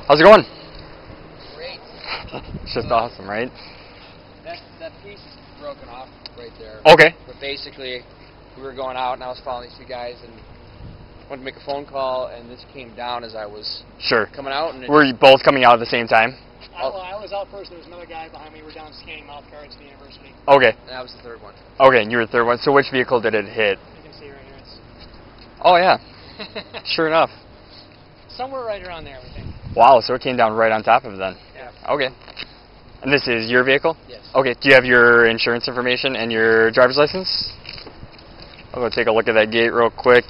How's it going? Great. It's just awesome, right? That piece is broken off right there. Okay. But basically, we were going out, and I was following these two guys, and wanted to make a phone call, and this came down as I was Sure. coming out. And Were you both coming out at the same time? I was out first. There was another guy behind me. We were down scanning mouth guards at the university. Okay. And I was the third one. Okay, and you were the third one. So which vehicle did it hit? You can see right here. It's Oh, yeah. Sure enough. somewhere right around there, we think. Wow, so it came down right on top of it then. Yeah. Okay. And this is your vehicle? Yes. Okay, do you have your insurance information and your driver's license? I'll go take a look at that gate real quick.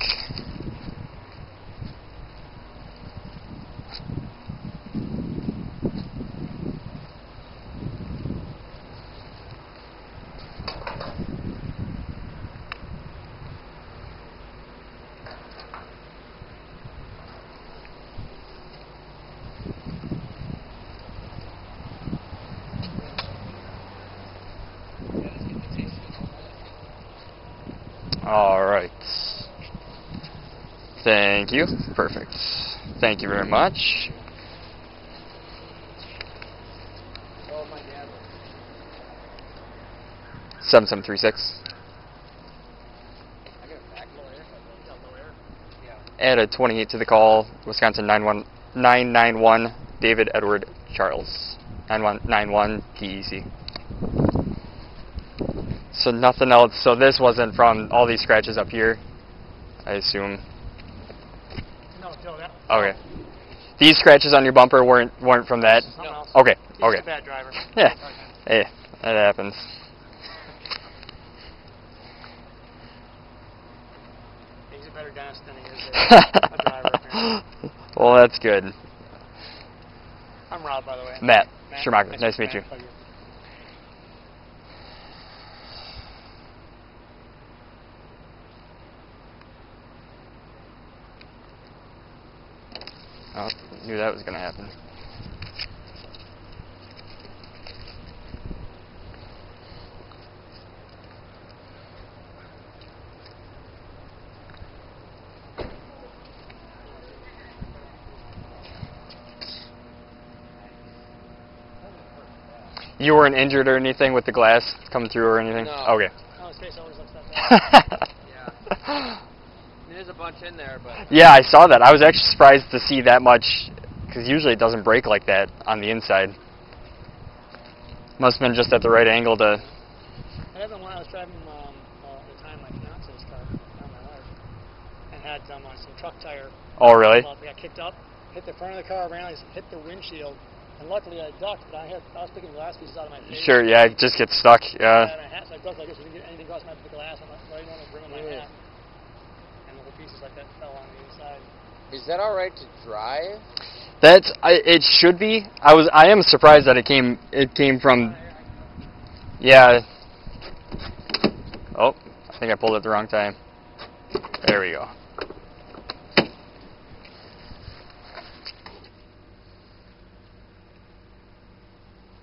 All right. Thank you. Perfect. Thank you very much. Oh, my dad. 7736. I got a back lawyer. Yeah. Add a 28 to the call. Wisconsin 991 David Edward Charles. 9191 DEC. So nothing else. So this wasn't from all these scratches up here, I assume. No, that. Okay. These scratches on your bumper weren't from that. Something else. Okay. He's Okay. just a bad driver. Yeah. Hey, that happens. He's a better dentist than he is a driver. Apparently. Well, that's good. I'm Rob, by the way. Matt Schumacher. Nice to meet you. Pleasure. Oh, knew that was going to happen. You weren't injured or anything with the glass coming through or anything? No. Okay. Oh, his face always looks like that. Yeah. There's a bunch in there, but Yeah, I saw that. I was actually surprised to see that much, because usually it doesn't break like that on the inside. Must have been just at the right angle to... That happened when I was driving at the time my fiance's car, not my wife, and had some truck tire. Oh, really? Well, I got kicked up, hit the front of the car, ran, hit the windshield, and luckily I ducked, but I was picking glass pieces out of my face. Sure, yeah, it just gets stuck, I yeah. had a hat, so I ducked like this, so I didn't get anything across my glass. I'm like, right on the brim of my hat. And little pieces like that fell on the inside. is that all right to drive? It should be. I am surprised that it came from... Yeah. Oh, I think I pulled it the wrong time. There we go.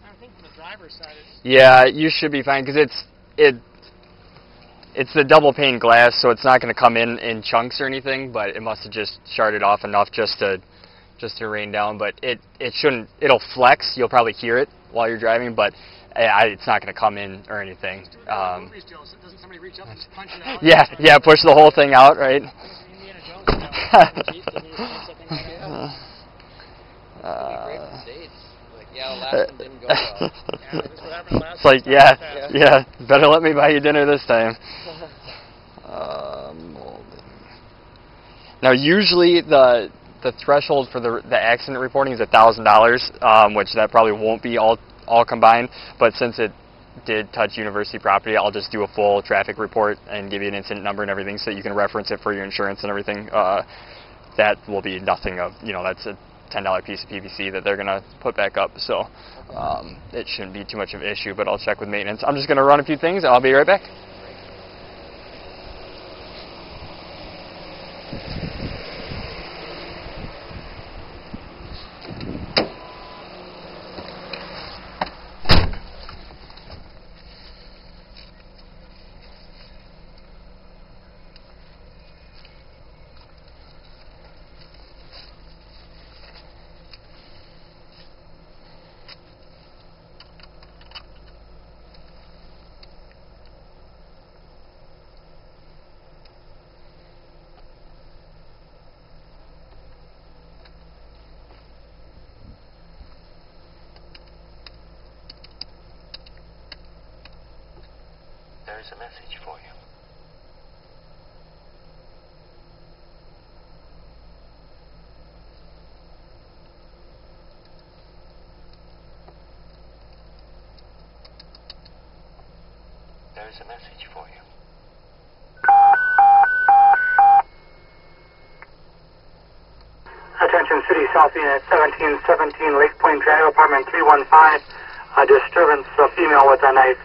I think from the driver's side, it's... Yeah, you should be fine, because it's the double pane glass, so it's not going to come in chunks or anything, but it must have just sharded off enough just to rain down. But it shouldn't. It'll flex. You'll probably hear it while you're driving, but it's not going to come in or anything. Doesn't somebody reach up and punch it out? Yeah, push the whole thing out, right? Indiana Jones style. Jeep, doesn't he punch something like that? Great for dates. Like, yeah, the last one didn't go well. Yeah, this is what happened last It's like, time. yeah, better let me buy you dinner this time. Now, usually the threshold for the accident reporting is $1,000, which that probably won't be all combined. But since it did touch university property, I'll just do a full traffic report and give you an incident number and everything, so you can reference it for your insurance and everything. That will be nothing of, that's a $10 piece of PVC that they're going to put back up. So it shouldn't be too much of an issue, but I'll check with maintenance. I'm just going to run a few things. I'll be right back. There's a message for you. There's a message for you. Attention City South Unit 1717 Lake Point Drive, apartment 315. A disturbance, a female with a knife.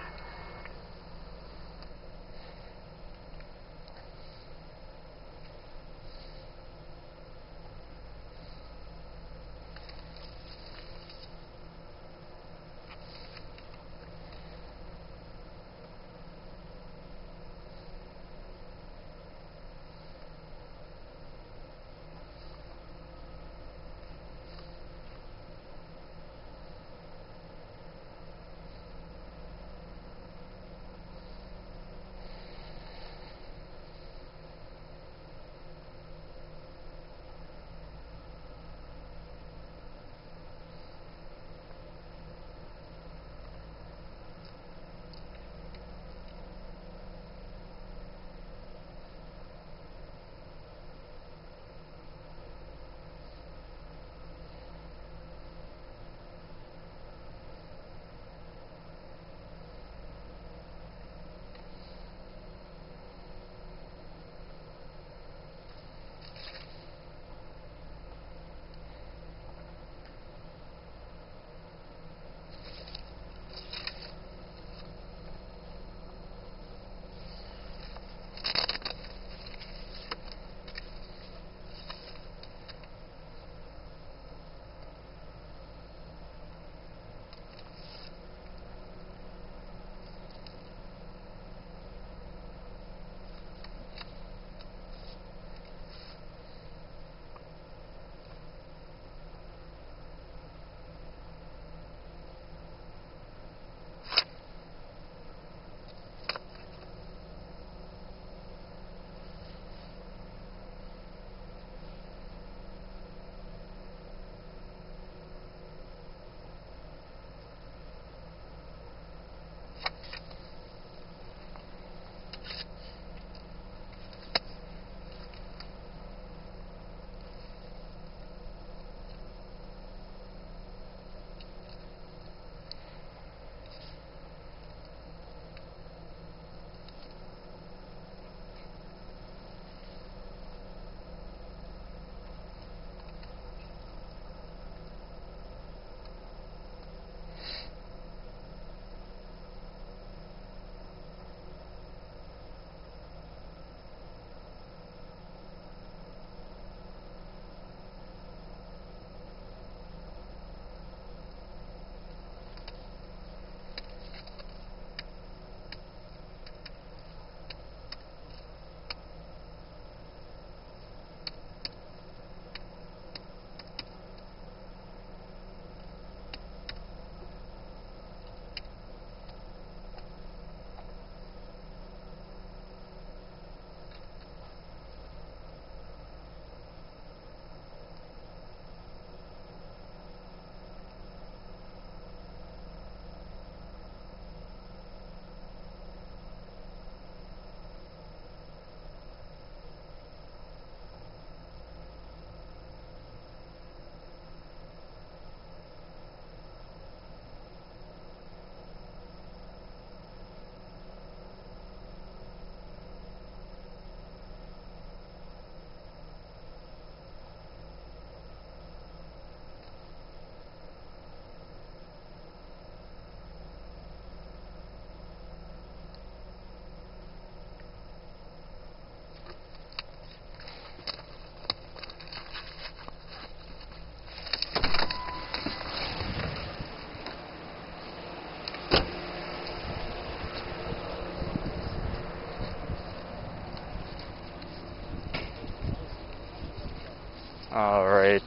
All right.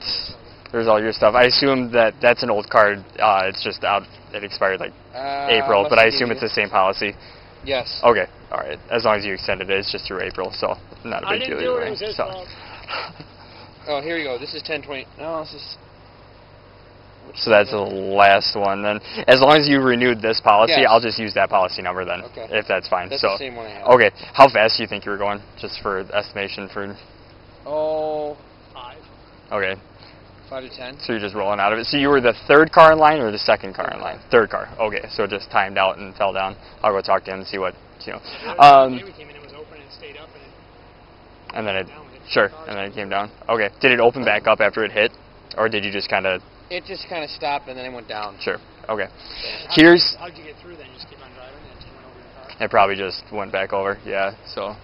There's all your stuff. I assume that that's an old card. It's just out. It expired like April, but I assume it's the same policy. Yes. Okay. All right. As long as you extended it, it's just through April, so not a I big didn't deal do either it. It way. was his So. fault. Oh, here we go. This is 1020. No, this is. So that's the last one. Then, as long as you renewed this policy, Yes. I'll just use that policy number then, Okay. if that's fine. That's so, the same one I have. okay. How fast do you think you were going? Just for estimation for. Oh, 5. Okay. 5 to 10. So you're just rolling out of it. So you were the third car in line or the second car in line? Third car. Okay. So it just timed out and fell down. I'll go talk to him and see what you know. We came in, it was open and it stayed up and it And then it. down. It Sure. cars. And then it came down. Okay. Did it open back up after it hit, or did you just kind of? It just kind of stopped and then it went down. Sure. Okay. How'd Here's. How'd you get through then? You just keep on driving and it just went over your car? It probably just went back over. Yeah. So.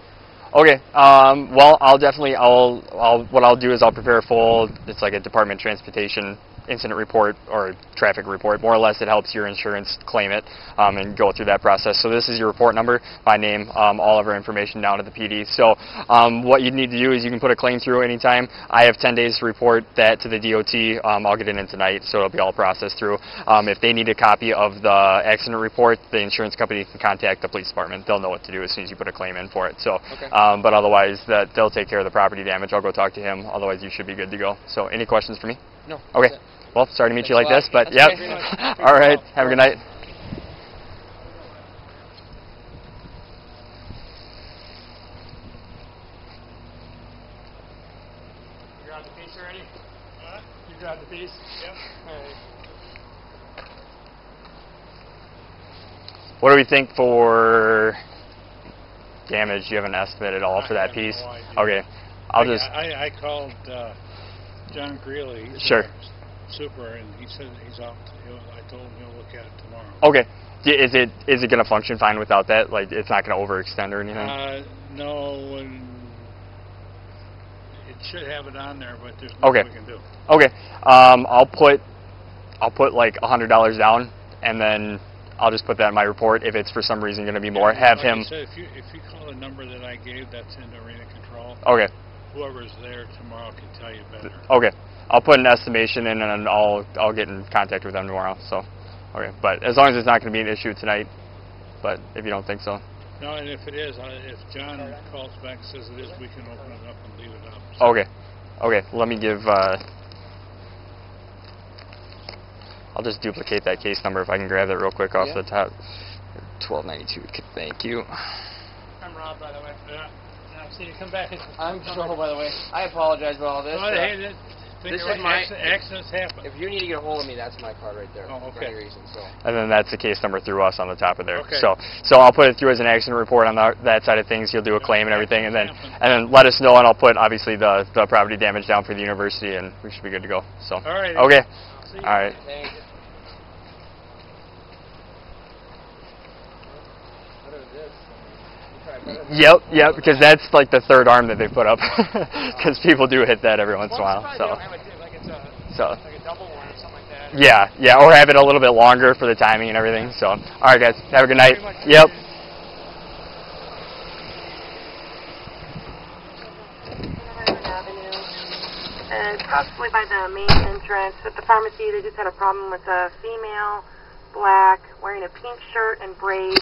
Okay. Well, I'll definitely. What I'll do is I'll prepare a full. It's like a Department of Transportation incident report or traffic report. More or less, it helps your insurance claim it and go through that process. So this is your report number, my name, all of our information down to the PD. So what you need to do is you can put a claim through anytime. I have 10 days to report that to the DOT. I'll get it in tonight, so it'll be all processed through. If they need a copy of the accident report, the insurance company can contact the police department. They'll know what to do as soon as you put a claim in for it. So, Okay. but otherwise, they'll take care of the property damage. I'll go talk to him. Otherwise, you should be good to go. So, any questions for me? No. Okay. that's it. Well, sorry to meet you like Thanks this, a lot. but That's yep. okay. All right. Have a good night. You grabbed the piece already? You grabbed the piece? Yep. All right. What do we think for damage? Do you have an estimate at all for I that have piece? no idea. Okay. I'll just. I called John Greeley. He's Sure. our super, and he said he's out. I told him he'll look at it tomorrow. Okay. Is it going to function fine without that? Like, it's not going to overextend or anything? No, and it should have it on there, but there's Okay. nothing we can do. Okay. I'll put like $100 down, and then I'll just put that in my report. If it's for some reason going to be more, have Like him. I said, if you call the number that I gave, that's in arena control. Okay. Whoever's there tomorrow can tell you better. Okay. I'll put an estimation in, and then I'll get in contact with them tomorrow. So, okay. But as long as it's not going to be an issue tonight, but if you don't think so. No, and if it is, if John calls back and says it is, we can open it up and leave it up. So Okay. Okay. Let me give. I'll just duplicate that case number if I can grab that real quick off Yeah. the top. 1292. Thank you. I'm Rob, by the way. Yeah. So you come back and... I'm Joe, by the way. I apologize about all this. Well, hey, This is my- accidents happen. If you need to get a hold of me, that's my card right there. Oh, For okay. any reason, so. And then that's the case number through us on the top of there. Okay. So I'll put it through as an accident report on that side of things. You'll do a claim and everything, and then let us know, and I'll put obviously the property damage down for the university, and we should be good to go. So. All right. Okay. See you. All right. Thank you. What is this? You try better than- Yep, because that's like the third arm that they put up, because people do hit that every once in a while. Well, So. I'm surprised they don't have it, like it's So. like a double one or something like that. Yeah, or have it a little bit longer for the timing and everything. So, all right, guys, have a good night. Yep. Avenue, and possibly by the main entrance. At the pharmacy, they just had a problem with a female, black, wearing a pink shirt and braids.